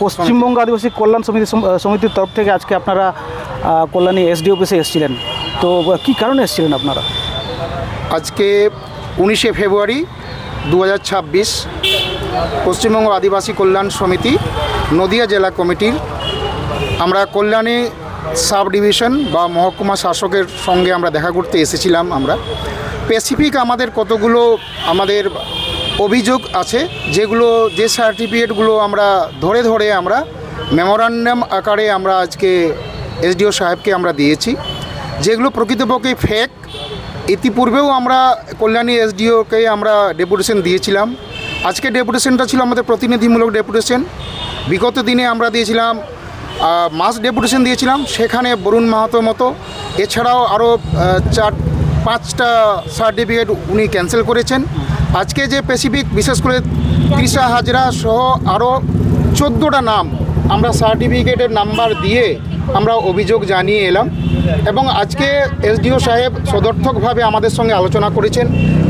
পশ্চিমবঙ্গ আদিবাসী কল্যাণ সমিতির তরফ থেকে আজকে আপনারা কল্যাণী এসডি অফিসে এসেছিলেন, তো কি কারণে এসেছিলেন আপনারা? আজকে 19শে ফেব্রুয়ারি 2026 পশ্চিমবঙ্গ আদিবাসী কল্যাণ সমিতি নদিয়া জেলা কমিটির আমরা কল্যাণী সাব ডিভিশন বা মহকুমা শাসকের সঙ্গে আমরা দেখা করতে এসেছিলাম। আমরা স্পেসিফিক আমাদের কতগুলো আমাদের অভিযোগ আছে, যেগুলো যে সার্টিফিকেটগুলো আমরা ধরে আমরা মেমোরান্ডাম আকারে আমরা আজকে এসডিও সাহেবকে আমরা দিয়েছি, যেগুলো প্রকৃতপক্ষে ফেক। ইতিপূর্বেও আমরা কল্যাণী এসডিওকে আমরা ডেপুটেশন দিয়েছিলাম। আজকে ডেপুটেশনটা ছিল আমাদের প্রতিনিধিমূলক ডেপুটেশন। বিগত দিনে আমরা দিয়েছিলাম মাস ডেপুটেশন দিয়েছিলাম, সেখানে বরুণ মাহাতো মতো এছাড়াও আরও 4-5টা সার্টিফিকেট উনি ক্যান্সেল করেছেন। আজকে যে স্পেসিফিক বিশেষ করে তৃষা হাজরা সহ আরও 14টা নাম আমরা সার্টিফিকেটের নাম্বার দিয়ে আমরা অভিযোগ জানিয়ে এলাম, এবং আজকে এসডিও সাহেব সদর্থকভাবে আমাদের সঙ্গে আলোচনা করেছেন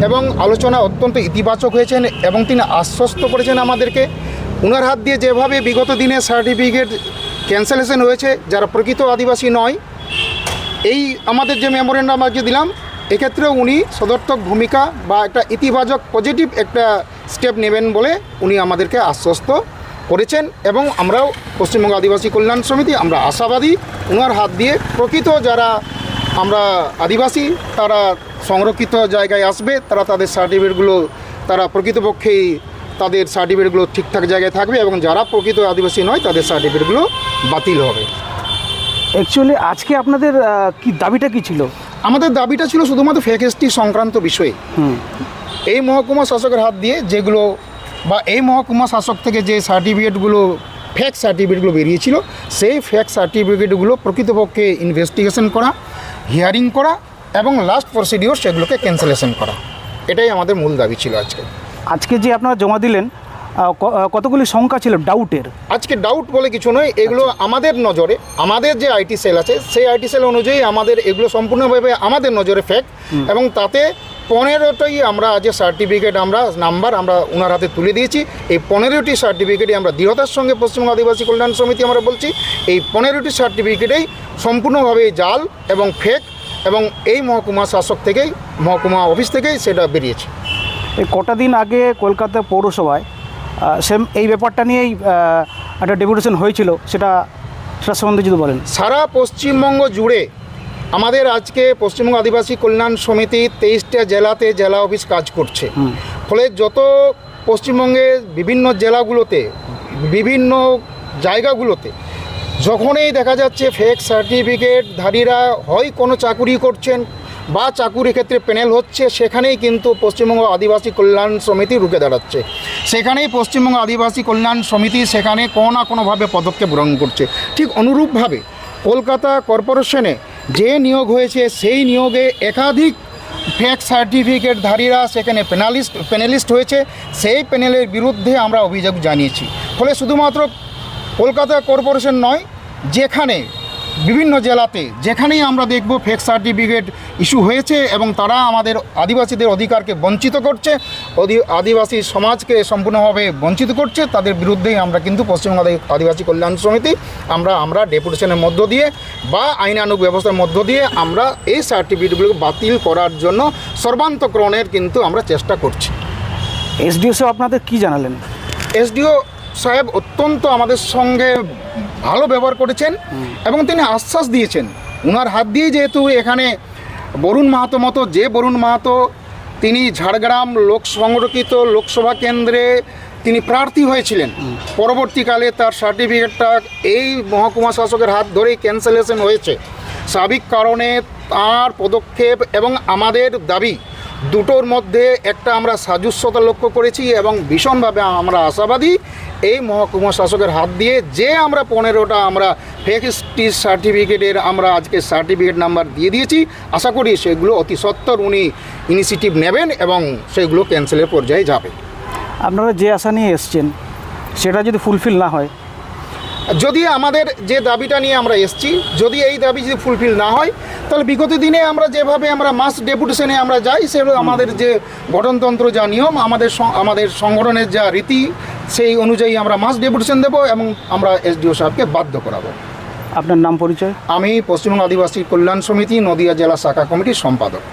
এবং আলোচনা অত্যন্ত ইতিবাচক হয়েছেন এবং তিনি আশ্বস্ত করেছেন আমাদেরকে। ওনার হাত দিয়ে যেভাবে বিগত দিনে সার্টিফিকেট ক্যান্সেলেশন হয়েছে যারা প্রকৃত আদিবাসী নয়, এই আমাদের যে মেমোরেন্ডাম আজকে দিলাম, এক্ষেত্রেও উনি সদর্থক ভূমিকা বা একটা ইতিবাচক পজিটিভ একটা স্টেপ নেবেন বলে উনি আমাদেরকে আশ্বস্ত করেছেন। এবং আমরাও পশ্চিমবঙ্গ আদিবাসী কল্যাণ সমিতি আমরা আশাবাদী ওনার হাত দিয়ে প্রকৃত যারা আমরা আদিবাসী তারা সংরক্ষিত জায়গায় আসবে, তারা তাদের সার্টিফিকেটগুলো তারা প্রকৃতপক্ষেই তাদের সার্টিফিকেটগুলো ঠিকঠাক জায়গায় থাকবে, এবং যারা প্রকৃত আদিবাসী নয় তাদের সার্টিফিকেটগুলো বাতিল হবে। অ্যাকচুয়ালি আজকে আপনাদের কি দাবিটা কি ছিল? আমাদের দাবিটা ছিল শুধুমাত্র ফেক এসটি সংক্রান্ত বিষয়ে। এই মহকুমা শাসকের হাত দিয়ে যেগুলো বা এই মহকুমা শাসক থেকে যে সার্টিফিকেটগুলো ফেক সার্টিফিকেটগুলো বেরিয়েছিল, সেই ফেক সার্টিফিকেটগুলো প্রকৃতপক্ষে ইনভেস্টিগেশন করা, হিয়ারিং করা এবং লাস্ট প্রসিডিওর সেগুলোকে ক্যান্সেলেশন করা, এটাই আমাদের মূল দাবি ছিল। আজকে যে আপনারা জমা দিলেন কতগুলি সংখ্যা ছিল ডাউটের? আজকে ডাউট বলে কিছু নয়, এগুলো আমাদের নজরে, আমাদের যে আইটি সেল আছে সেই আইটি সেল অনুযায়ী আমাদের এগুলো সম্পূর্ণভাবে আমাদের নজরে ফেক, এবং তাতে 15টাই আমরা যে সার্টিফিকেট আমরা নাম্বার আমরা ওনার হাতে তুলে দিয়েছি। এই 15টি সার্টিফিকেটই আমরা দৃঢ়তার সঙ্গে পশ্চিমবঙ্গ আদিবাসী কল্যাণ সমিতি আমরা বলছি, এই 15টি সার্টিফিকেটেই সম্পূর্ণভাবে জাল এবং ফেক, এবং এই মহকুমা শাসক থেকেই মহকুমা অফিস থেকেই সেটা বেরিয়েছে। এই কটা দিন আগে কলকাতা পৌরসভায় সেম এই ব্যাপারটা নিয়েই একটা ডেপুটেশন হয়েছিল, সেটা সম্বন্ধে যদি বলেন। সারা পশ্চিমবঙ্গ জুড়ে আমাদের আজকে পশ্চিমবঙ্গ আদিবাসী কল্যাণ সমিতি 23টা জেলাতে জেলা অফিস কাজ করছে। ফলে যত পশ্চিমবঙ্গের বিভিন্ন জেলাগুলোতে বিভিন্ন জায়গাগুলোতে যখনই দেখা যাচ্ছে ফেক সার্টিফিকেটধারীরা হয় কোনো চাকুরি করছেন বা চাকুরির ক্ষেত্রে প্যানেল হচ্ছে, সেখানেই কিন্তু পশ্চিমবঙ্গ আদিবাসী কল্যাণ সমিতি রুখে দাঁড়াচ্ছে। সেখানেই পশ্চিমবঙ্গ আদিবাসী কল্যাণ সমিতি সেখানে কোনো না কোনোভাবে পদক্ষেপ গ্রহণ করছে। ঠিক অনুরূপভাবে কলকাতা কর্পোরেশনে যে নিয়োগ হয়েছে সেই নিয়োগে একাধিক ফেক সার্টিফিকেটধারীরা সেখানে প্যানেলিস্ট হয়েছে, সেই প্যানেলের বিরুদ্ধে আমরা অভিযোগ জানিয়েছি। ফলে শুধুমাত্র কলকাতা কর্পোরেশন নয়, যেখানে বিভিন্ন জেলাতে যেখানেই আমরা দেখব ফেক সার্টিফিকেট ইস্যু হয়েছে এবং তারা আমাদের আদিবাসীদের অধিকারকে বঞ্চিত করছে, আদিবাসী সমাজকে সম্পূর্ণভাবে বঞ্চিত করছে, তাদের বিরুদ্ধেই আমরা কিন্তু পশ্চিমবঙ্গ আদিবাসী কল্যাণ সমিতি আমরা ডেপুটেশনের মধ্য দিয়ে বা আইনানুগ ব্যবস্থার মধ্য দিয়ে আমরা এই সার্টিফিকেটগুলো বাতিল করার জন্য সর্বান্তকরণের কিন্তু আমরা চেষ্টা করছি। এসডিও সাহেব আপনাদের কি জানালেন? এসডিও সাহেব অত্যন্ত আমাদের সঙ্গে ভালো ব্যবহার করেছেন এবং তিনি আশ্বাস দিয়েছেন। ওনার হাত দিয়ে যেহেতু এখানে বরুণ মাহাতো মতো যে বরুণ মাহাতো তিনি ঝাড়গ্রাম সংরক্ষিত লোকসভা কেন্দ্রে তিনি প্রার্থী হয়েছিলেন, পরবর্তীকালে তার সার্টিফিকেটটা এই মহকুমা শাসকের হাত ধরেই ক্যান্সেলেশন হয়েছে। স্বাভাবিক কারণে তার পদক্ষেপ এবং আমাদের দাবি দুটোর মধ্যে একটা আমরা সাজুস্যতা লক্ষ্য করেছি, এবং ভীষণভাবে আমরা আশাবাদী এই মহকুমা শাসকের হাত দিয়ে যে আমরা 15টা আমরা ফেক সার্টিফিকেটের আমরা আজকে সার্টিফিকেট নাম্বার দিয়ে দিয়েছি, আশা করি সেগুলো অতি সত্বর উনি ইনিশিয়েটিভ নেবেন এবং সেগুলো ক্যান্সেলের পর্যায়ে যাবে। আপনারা যে আশা নিয়ে এসছেন সেটা যদি ফুলফিল না হয়, যদি আমাদের যে দাবিটা নিয়ে আমরা এসছি, যদি এই দাবি যদি ফুলফিল না হয়, তাহলে বিগত দিনে আমরা যেভাবে আমরা মাস ডেপুটেশনে আমরা যাই, সেগুলো আমাদের যে গঠনতন্ত্র যা নিয়ম, আমাদের সংগঠনের যা রীতি সেই অনুযায়ী আমরা মাস ডেপুটেশন দেবো এবং আমরা এসডিও সাহেবকে বাধ্য করাবো। আপনার নাম পরিচয়? আমি পশ্চিমবঙ্গ আদিবাসী কল্যাণ সমিতি নদিয়া জেলা শাখা কমিটির সম্পাদক।